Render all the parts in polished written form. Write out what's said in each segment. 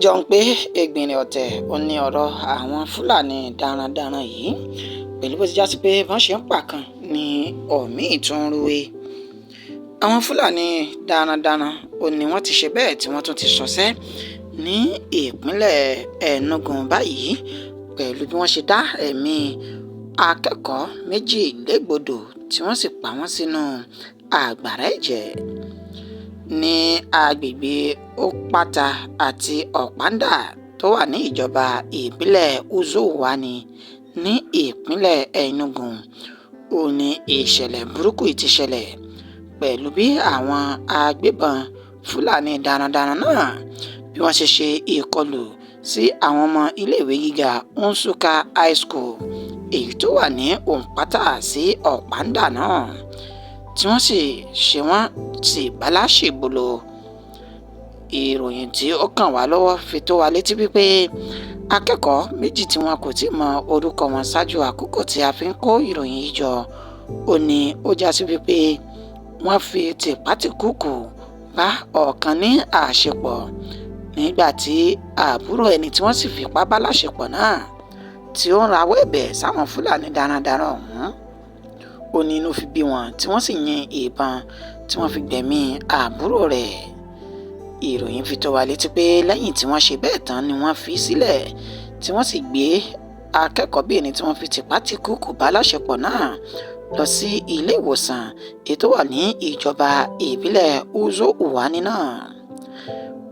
jọ ń pé ẹgbìnrin ọ̀tẹ̀ ò ní ọ̀rọ̀ àwọn fúlàní darandaran yìí pẹ̀lú bó ti já sí pé wọ́n ṣe ń pàkan ní ọ̀míì tún ń rúwé. Àwọn fúlàní darandaran ò ní wọ́n ti ṣe bẹ́ẹ̀ tí wọ́n tún ti ṣọṣẹ́ ní ìpínlẹ̀ Enugu báyìí pẹ̀lú bí wọ́n ṣe dá ẹ̀mí akẹ́kọ̀ọ́ méjì légbodò tí wọ́n sì pa wọ́n sínú àgbàrá ẹ̀jẹ̀ ní agbègbè Okpata àti Ọ̀pándà tó wà ní ìjọba ìbílẹ̀ Uzuwani ní ìpínlẹ̀ Enugu. Ó ní ìṣẹ̀lẹ̀ burúkú ti ṣẹlẹ̀ pẹ̀lú bí àwọn agbébọn Fúlàní darandaran náà bí wọ́n ṣe ìkọlù sí àwọn ọmọ iléèwé gíga Nsukka High School èyí tó wà ní Okpata sí Ọ̀pándà náà tí wọ́n sì ṣe wọ́n sí báláṣìbolo. Ìròyìn tí ó kàn wá lọ́wọ́ fi tó wa létí wípé akẹ́kọ̀ọ́ méjì tí wọn kò tí mọ orúkọ wọn ṣáájú àkókò tí a fi ń kó ìròyìn yìí jọ ó ní ó já sí wípé wọ́n fi tìpátìkúùkù bá ọ̀kan ní àṣepọ̀ nígbà tí àbúrò ẹni tí wọ́n sì fipá bá láṣepọ̀ náà tí ó ń rawọ́ ẹ̀bẹ̀ sáwọn Fúlàní darandaran ọ̀hún. Ó ní inú fi bí wọn tí wọ́n sì yin ìbọn tí wọ́n fi gbẹ̀mí àbúrò rẹ̀. Ìròyìn fi tó wa létí pé lẹ́yìn tí wọ́n ṣe bẹ́ẹ̀ tán ni wọ́n fi sílẹ̀ tí wọ́n sì gbé akẹ́kọ̀ọ́bìnrin tí wọ́n fi tìpátìkúùkù bá láṣepọ̀ náà lọ sí ilé ìwòsàn èyí tó wà ní ìjọba ìbílẹ̀ Uzuwani náà.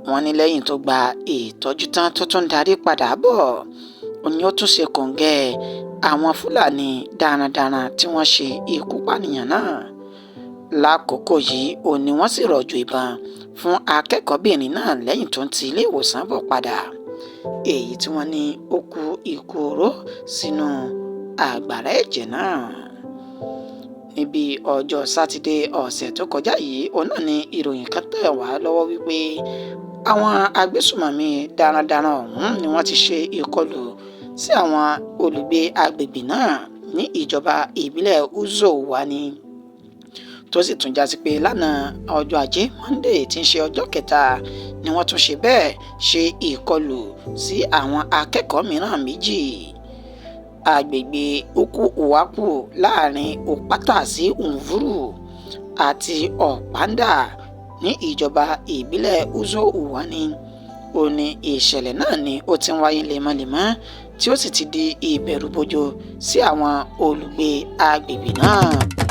Wọ́n ní lẹ́yìn tó gba ìtọ́jú tán tó tún darí padà bọ̀ ó ní ó tún ṣe kòǹgẹ́ àwọn Fúlàní darandaran tí wọ́n ṣe ikú pànìyàn náà. Lákòókò yìí ó ní wọ́n sì rọ̀jò ìbọn fún akẹ́kọ̀ọ́bìnrin náà lẹ́yìn tó ń ti ilé ìwòsàn bọ̀ padà èyí tí wọ́n ní ó kú ikú oró sínú àgbàrá ẹ̀jẹ̀ náà. Níbi ọjọ́ Sátidé ọ̀sẹ̀ tó kọjá yìí òun náà ni ìròyìn kan tẹ̀ wá lọ́wọ́ wípé àwọn agbésùmọ̀mí darandaran ọ̀hún ni wọ́n ti ṣe ìkọlù sí àwọn olùgbé agbègbè náà ní ìjọba ìbílẹ̀ Uzuwani tó sì tún já sí pé lánàá ọjọ́ Ajé Monday tí ń ṣe ọjọ́ kẹta ni wọ́n tún ṣe bẹ́ẹ̀ ṣe ìkọlù sí àwọn akẹ́kọ̀ọ́ mìíràn méjì. Agbègbè Ukwuapu láàrin Okpata sí Mvuru àti Ọ̀pándà ní ìjọba ìbílẹ̀ Uzuwani ó ní ìṣẹ̀lẹ̀ náà ni ó ti ń wáyé lemọ́lemọ́ tí ó sì ti di ìbẹ̀rùbojo sí àwọn olùgbé agbègbè náà.